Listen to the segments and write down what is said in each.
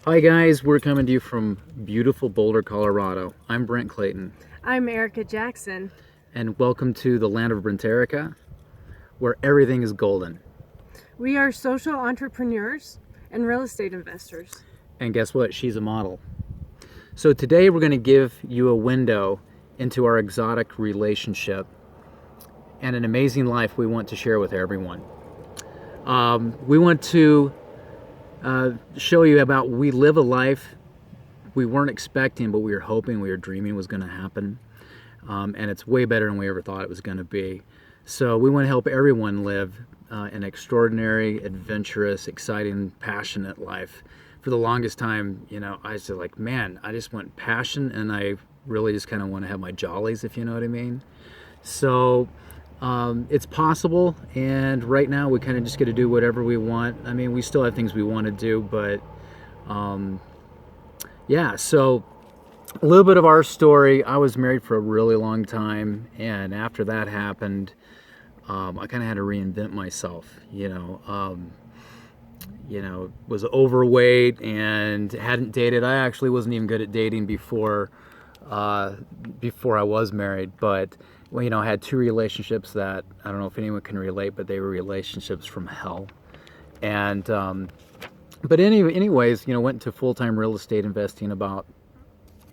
Hi guys, we're coming to you from beautiful Boulder, Colorado. I'm Brent Clayton, I'm Erica Jackson. and welcome to the land of Brenterica, where everything is golden. We are social entrepreneurs and real estate investors. And guess what? She's a model. So today we're going to give you a window into our exotic relationship and an amazing life we want to share with everyone. We want to show you about we live a life we weren't expecting, but we were hoping, we were dreaming was going to happen. And it's way better than we ever thought it was going to be. So we want to help everyone live an extraordinary, adventurous, exciting, passionate life. For the longest time, I was just like, man, I just want passion, and I really just kind of want to have my jollies, if you know what I mean. So it's possible, and right now we kind of just get to do whatever we want. I mean, we still have things we want to do, but yeah, so a little bit of our story. I was married for a really long time, and after that happened, I kind of had to reinvent myself. Was overweight and hadn't dated. I actually wasn't even good at dating before I was married. But I had two relationships that I don't know if anyone can relate, but they were relationships from hell. And but anyways, went into full-time real estate investing about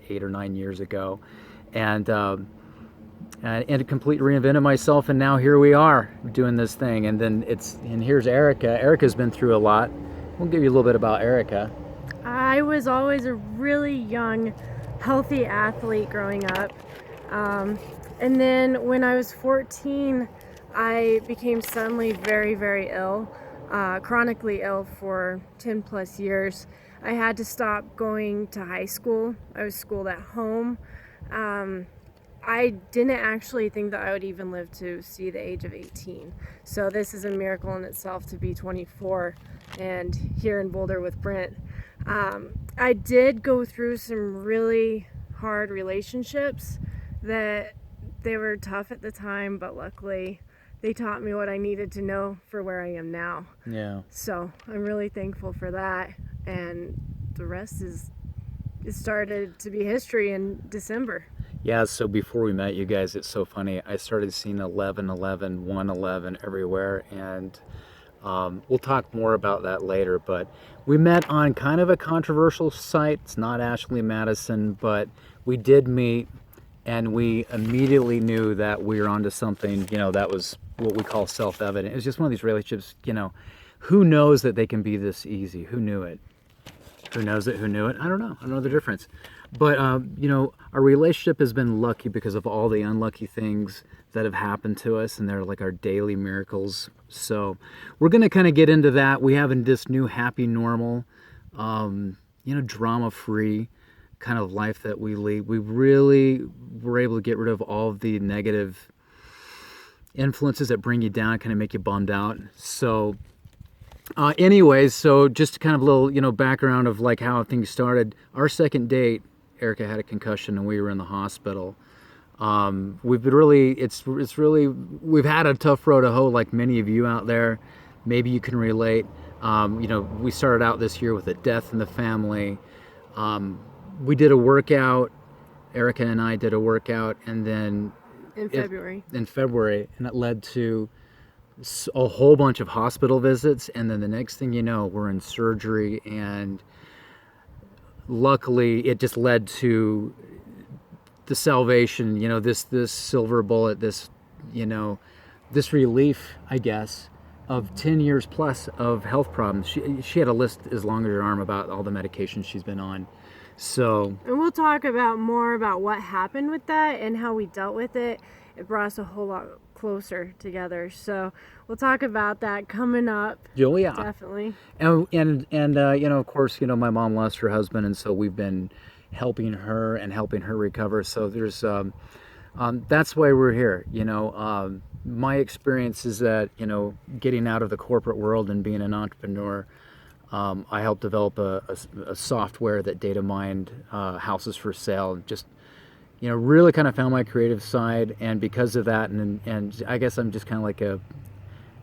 8 or 9 years ago, and completely reinvented myself, and now here we are doing this thing. And here's Erica. Erica's been through a lot. We'll give you a little bit about Erica. I was always a really young, healthy athlete growing up. And then when I was 14, I became suddenly very, very ill, chronically ill for 10 plus years. I had to stop going to high school. I was schooled at home. I didn't actually think that I would even live to see the age of 18. So this is a miracle in itself to be 24 and here in Boulder with Brent. I did go through some really hard relationships that they were tough at the time, but luckily they taught me what I needed to know for where I am now. Yeah. So I'm really thankful for that. And the rest it started to be history in December. Yeah, so before we met you guys, it's so funny. I started seeing 1111, 111 everywhere, and we'll talk more about that later. But we met on kind of a controversial site. It's not Ashley Madison, but we did meet, and we immediately knew that we were onto something, that was what we call self-evident. It was just one of these relationships, who knows that they can be this easy? Who knew it? Who knows it? Who knew it? I don't know. I don't know the difference. But, our relationship has been lucky because of all the unlucky things that have happened to us, and they're like our daily miracles. So we're going to kind of get into that. We have in this new happy, normal, drama-free kind of life that we lead. We really were able to get rid of all of the negative influences that bring you down, kind of make you bummed out. So anyways, so just kind of a little, background of like how things started. Our second date, Erica had a concussion and we were in the hospital. We've had a tough road to hoe, like many of you out there. Maybe you can relate. We started out this year with a death in the family. We did a workout. Erica and I did a workout, and then In February, and it led to a whole bunch of hospital visits, and then the next thing you know, we're in surgery, and luckily it just led to the salvation, this silver bullet, this relief, I guess, of 10 years plus of health problems. She had a list as long as her arm about all the medications she's been on. So, and we'll talk more about what happened with that and how we dealt with it. It brought us a whole lot closer together. So we'll talk about that coming up. Oh yeah, definitely. And of course, my mom lost her husband, and so we've been helping her recover. So there's that's why we're here. My experience is that getting out of the corporate world and being an entrepreneur. I helped develop a software that data mined houses for sale. Just really kind of found my creative side, and because of that, and I guess I'm just kind of like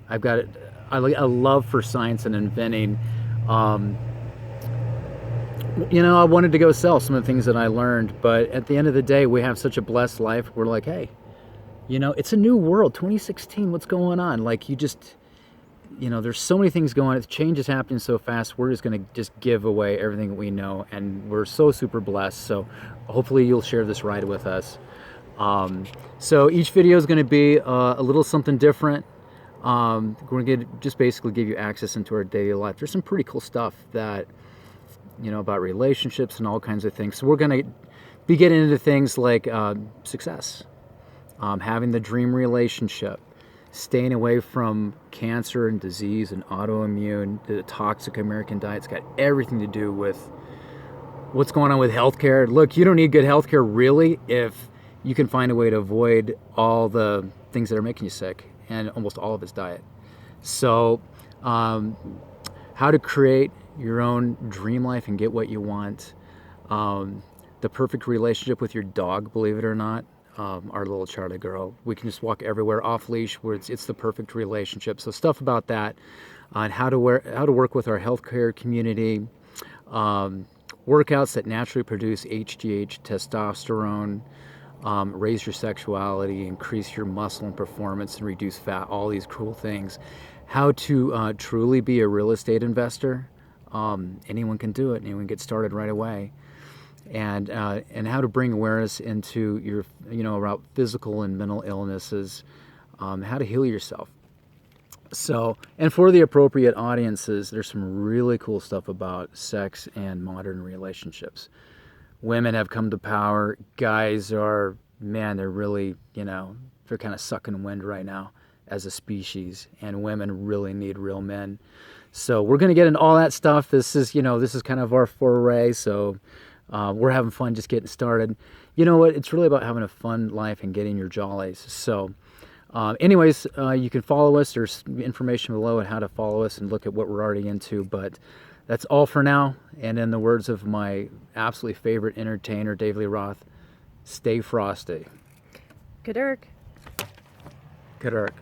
I've got a love for science and inventing. you know, I wanted to go sell some of the things that I learned, but at the end of the day, we have such a blessed life. We're like, hey, you know, it's a new world, 2016, what's going on? Like, you know, there's so many things going on. Change is happening so fast. We're just going to just give away everything that we know, and we're so super blessed. So hopefully you'll share this ride with us. So each video is going to be a little something different. We're going to just basically give you access into our daily life. There's some pretty cool stuff that, you know, about relationships and all kinds of things. So we're going to be getting into things like success, having the dream relationship, staying away from cancer and disease and autoimmune, the toxic American diet's got everything to do with what's going on with healthcare. Look, you don't need good healthcare really if you can find a way to avoid all the things that are making you sick, and almost all of it's diet. So how to create your own dream life and get what you want. The perfect relationship with your dog, believe it or not. Our little Charlie girl. We can just walk everywhere off leash where it's the perfect relationship. So stuff about that, on how to work with our healthcare community, workouts that naturally produce HGH, testosterone, raise your sexuality, increase your muscle and performance, and reduce fat. All these cool things. How to truly be a real estate investor. Anyone can do it. Anyone can get started right away. And how to bring awareness into your, you know, about physical and mental illnesses, how to heal yourself. So, and for the appropriate audiences, there's some really cool stuff about sex and modern relationships. Women have come to power. Guys are, man, they're really, you know, they're kind of sucking wind right now as a species, and women really need real men. So we're going to get into all that stuff. This is, you know, this is kind of our foray. So we're having fun just getting started. You know what? It's really about having a fun life and getting your jollies. So anyways, you can follow us. There's information below on how to follow us and look at what we're already into. But that's all for now. And in the words of my absolutely favorite entertainer, Dave Lee Roth, stay frosty. Good work. Good work.